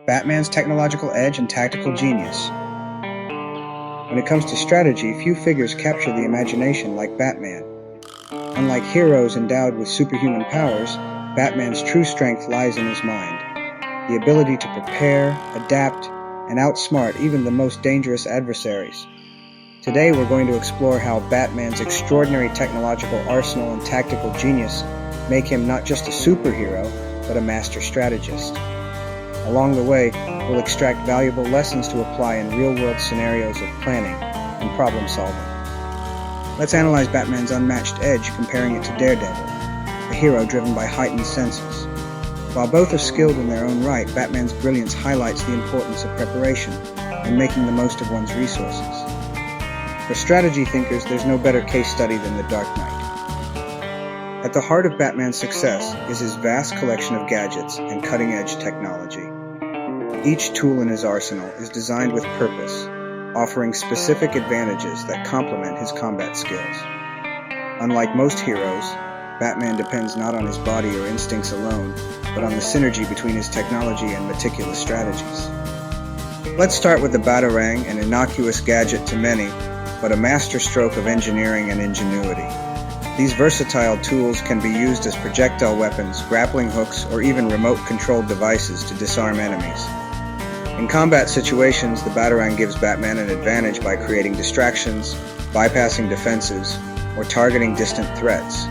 Batman's technological edge and tactical genius. When it comes to strategy, few figures capture the imagination like Batman. Unlike heroes endowed with superhuman powers, Batman's true strength lies in his mind. The ability to prepare, adapt, and outsmart even the most dangerous adversaries. Today we're going to explore how Batman's extraordinary technological arsenal and tactical genius make him not just a superhero, but a master strategist. Along the way, we'll extract valuable lessons to apply in real-world scenarios of planning and problem-solving. Let's analyze Batman's unmatched edge, comparing it to Daredevil, a hero driven by heightened senses. While both are skilled in their own right, Batman's brilliance highlights the importance of preparation and making the most of one's resources. For strategy thinkers, there's no better case study than the Dark Knight. At the heart of Batman's success is his vast collection of gadgets and cutting-edge technology. Each tool in his arsenal is designed with purpose, offering specific advantages that complement his combat skills. Unlike most heroes, Batman depends not on his body or instincts alone, but on the synergy between his technology and meticulous strategies. Let's start with the batarang, an innocuous gadget to many, but a masterstroke of engineering and ingenuity. These versatile tools can be used as projectile weapons, grappling hooks, or even remote-controlled devices to disarm enemies. In combat situations, the batarang gives Batman an advantage by creating distractions, bypassing defenses, or targeting distant threats.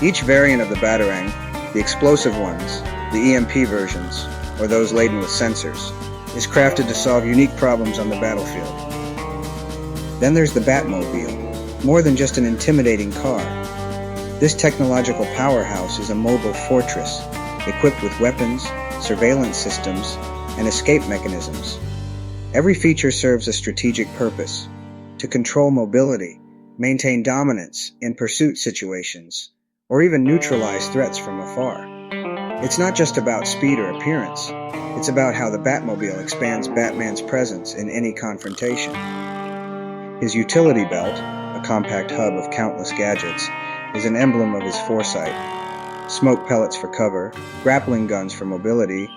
Each variant of the batarang, the explosive ones, the EMP versions, or those laden with sensors, is crafted to solve unique problems on the battlefield. Then there's the Batmobile, more than just an intimidating car. This technological powerhouse is a mobile fortress, equipped with weapons, surveillance systems, and escape mechanisms. Every feature serves a strategic purpose: to control mobility, maintain dominance in pursuit situations, or even neutralize threats from afar. It's not just about speed or appearance, it's about how the Batmobile expands Batman's presence in any confrontation. His utility belt, a compact hub of countless gadgets, is an emblem of his foresight. Smoke pellets for cover, grappling guns for mobility,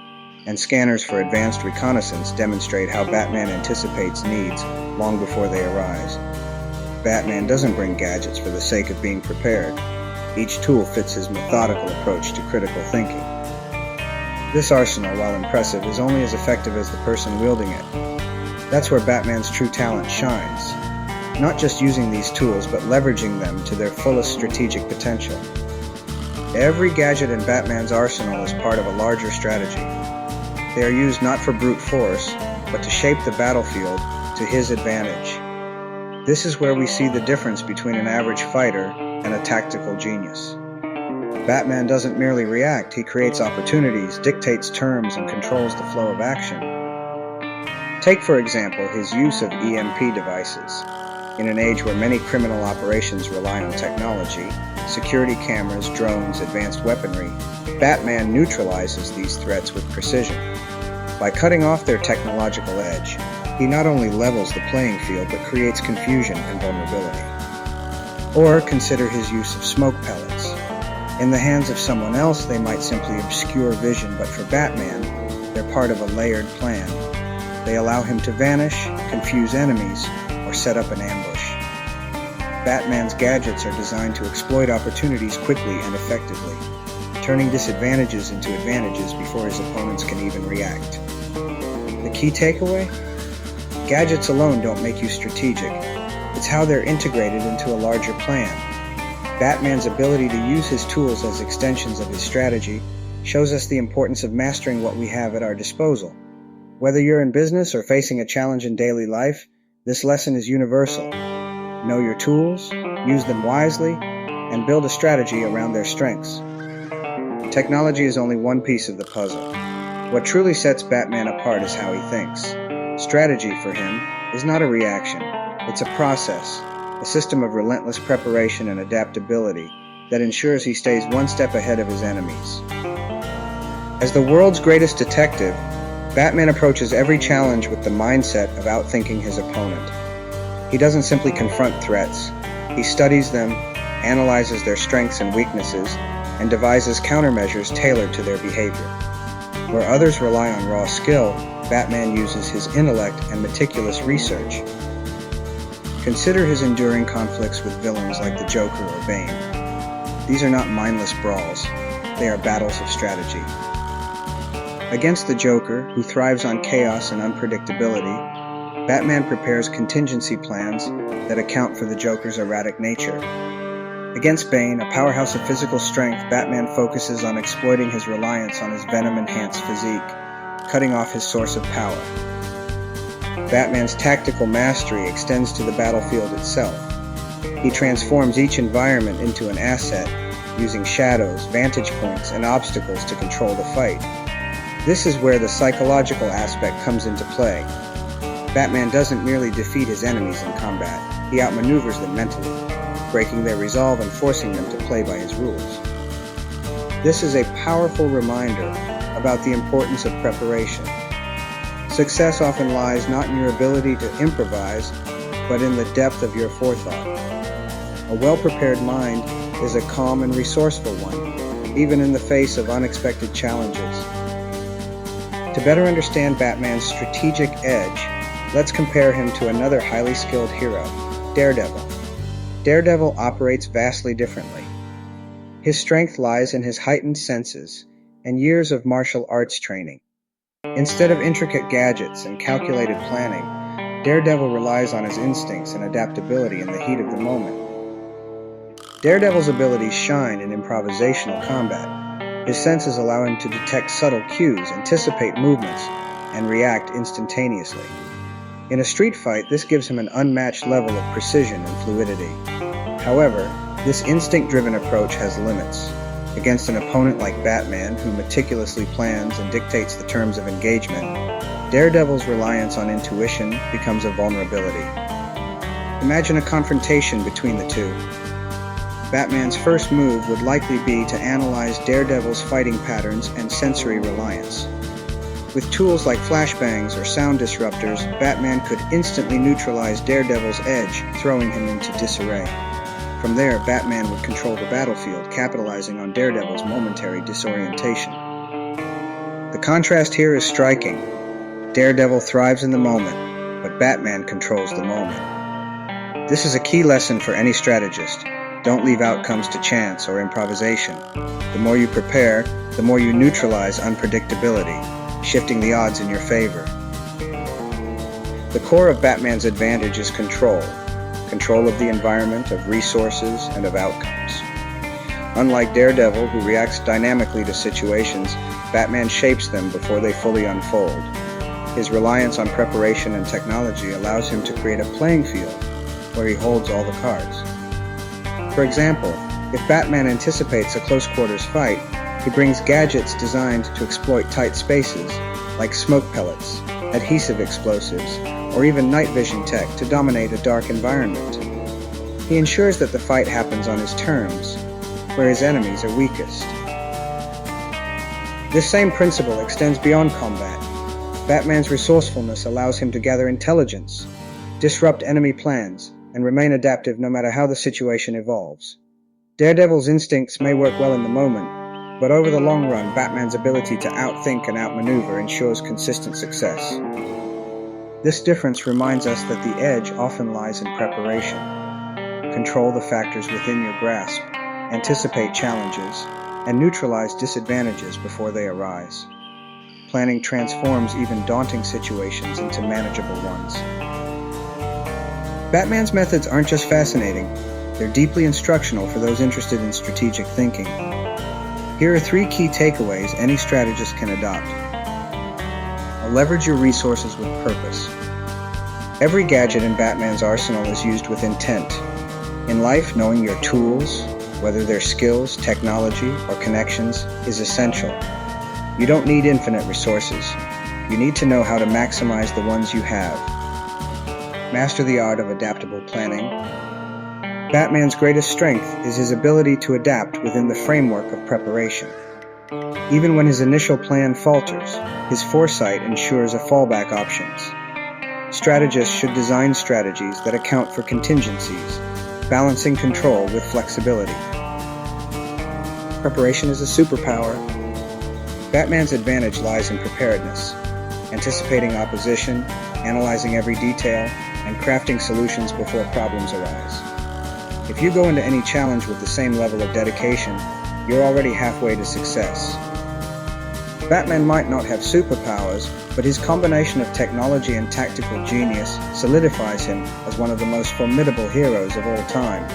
and scanners for advanced reconnaissance demonstrate how Batman anticipates needs long before they arise. Batman doesn't bring gadgets for the sake of being prepared. Each tool fits his methodical approach to critical thinking. This arsenal, while impressive, is only as effective as the person wielding it. That's where Batman's true talent shines. Not just using these tools, but leveraging them to their fullest strategic potential. Every gadget in Batman's arsenal is part of a larger strategy. They are used not for brute force, but to shape the battlefield to his advantage. This is where we see the difference between an average fighter and a tactical genius. Batman doesn't merely react, he creates opportunities, dictates terms, and controls the flow of action. Take, for example, his use of EMP devices. In an age where many criminal operations rely on technology, security cameras, drones, advanced weaponry, Batman neutralizes these threats with precision. By cutting off their technological edge, he not only levels the playing field, but creates confusion and vulnerability. Or consider his use of smoke pellets. In the hands of someone else, they might simply obscure vision, but for Batman, they're part of a layered plan. They allow him to vanish, confuse enemies, or set up an ambush. Batman's gadgets are designed to exploit opportunities quickly and effectively, turning disadvantages into advantages before his opponents can even react. The key takeaway? Gadgets alone don't make you strategic. It's how they're integrated into a larger plan. Batman's ability to use his tools as extensions of his strategy shows us the importance of mastering what we have at our disposal. Whether you're in business or facing a challenge in daily life, this lesson is universal. Know your tools, use them wisely, and build a strategy around their strengths. Technology is only one piece of the puzzle. What truly sets Batman apart is how he thinks. Strategy, for him, is not a reaction. It's a process, a system of relentless preparation and adaptability that ensures he stays one step ahead of his enemies. As the world's greatest detective, Batman approaches every challenge with the mindset of outthinking his opponent. He doesn't simply confront threats. He studies them, analyzes their strengths and weaknesses, and devises countermeasures tailored to their behavior. Where others rely on raw skill, Batman uses his intellect and meticulous research. Consider his enduring conflicts with villains like the Joker or Bane. These are not mindless brawls, they are battles of strategy. Against the Joker, who thrives on chaos and unpredictability, Batman prepares contingency plans that account for the Joker's erratic nature. Against Bane, a powerhouse of physical strength, Batman focuses on exploiting his reliance on his venom-enhanced physique, cutting off his source of power. Batman's tactical mastery extends to the battlefield itself. He transforms each environment into an asset, using shadows, vantage points, and obstacles to control the fight. This is where the psychological aspect comes into play. Batman doesn't merely defeat his enemies in combat, he outmaneuvers them mentally, breaking their resolve and forcing them to play by his rules. This is a powerful reminder about the importance of preparation. Success often lies not in your ability to improvise, but in the depth of your forethought. A well-prepared mind is a calm and resourceful one, even in the face of unexpected challenges. To better understand Batman's strategic edge, let's compare him to another highly skilled hero, Daredevil. Daredevil operates vastly differently. His strength lies in his heightened senses and years of martial arts training. Instead of intricate gadgets and calculated planning, Daredevil relies on his instincts and adaptability in the heat of the moment. Daredevil's abilities shine in improvisational combat. His senses allow him to detect subtle cues, anticipate movements, and react instantaneously. In a street fight, this gives him an unmatched level of precision and fluidity. However, this instinct-driven approach has limits. Against an opponent like Batman, who meticulously plans and dictates the terms of engagement, Daredevil's reliance on intuition becomes a vulnerability. Imagine a confrontation between the two. Batman's first move would likely be to analyze Daredevil's fighting patterns and sensory reliance. With tools like flashbangs or sound disruptors, Batman could instantly neutralize Daredevil's edge, throwing him into disarray. From there, Batman would control the battlefield, capitalizing on Daredevil's momentary disorientation. The contrast here is striking. Daredevil thrives in the moment, but Batman controls the moment. This is a key lesson for any strategist. Don't leave outcomes to chance or improvisation. The more you prepare, the more you neutralize unpredictability, shifting the odds in your favor. The core of Batman's advantage is control. Control of the environment, of resources, and of outcomes. Unlike Daredevil, who reacts dynamically to situations, Batman shapes them before they fully unfold. His reliance on preparation and technology allows him to create a playing field where he holds all the cards. For example, if Batman anticipates a close-quarters fight, he brings gadgets designed to exploit tight spaces, like smoke pellets, adhesive explosives, or even night vision tech to dominate a dark environment. He ensures that the fight happens on his terms, where his enemies are weakest. This same principle extends beyond combat. Batman's resourcefulness allows him to gather intelligence, disrupt enemy plans, and remain adaptive no matter how the situation evolves. Daredevil's instincts may work well in the moment, but over the long run, Batman's ability to outthink and outmaneuver ensures consistent success. This difference reminds us that the edge often lies in preparation. Control the factors within your grasp, anticipate challenges, and neutralize disadvantages before they arise. Planning transforms even daunting situations into manageable ones. Batman's methods aren't just fascinating, they're deeply instructional for those interested in strategic thinking. Here are 3 key takeaways any strategist can adopt. Leverage your resources with purpose. Every gadget in Batman's arsenal is used with intent. In life, knowing your tools, whether they're skills, technology, or connections, is essential. You don't need infinite resources. You need to know how to maximize the ones you have. Master the art of adaptable planning. Batman's greatest strength is his ability to adapt within the framework of preparation. Even when his initial plan falters, his foresight ensures a fallback options. Strategists should design strategies that account for contingencies, balancing control with flexibility. Preparation is a superpower. Batman's advantage lies in preparedness, anticipating opposition, analyzing every detail, and crafting solutions before problems arise. If you go into any challenge with the same level of dedication, you're already halfway to success. Batman might not have superpowers, but his combination of technology and tactical genius solidifies him as one of the most formidable heroes of all time.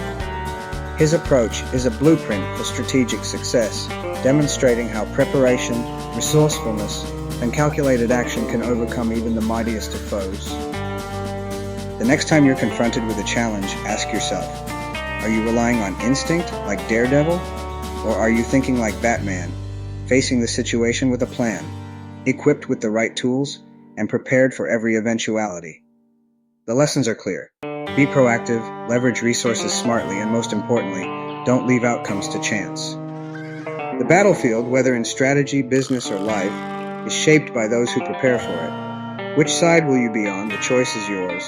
His approach is a blueprint for strategic success, demonstrating how preparation, resourcefulness, and calculated action can overcome even the mightiest of foes. The next time you're confronted with a challenge, ask yourself, are you relying on instinct, like Daredevil, or are you thinking like Batman, facing the situation with a plan, equipped with the right tools, and prepared for every eventuality? The lessons are clear. Be proactive, leverage resources smartly, and most importantly, don't leave outcomes to chance. The battlefield, whether in strategy, business, or life, is shaped by those who prepare for it. Which side will you be on? The choice is yours.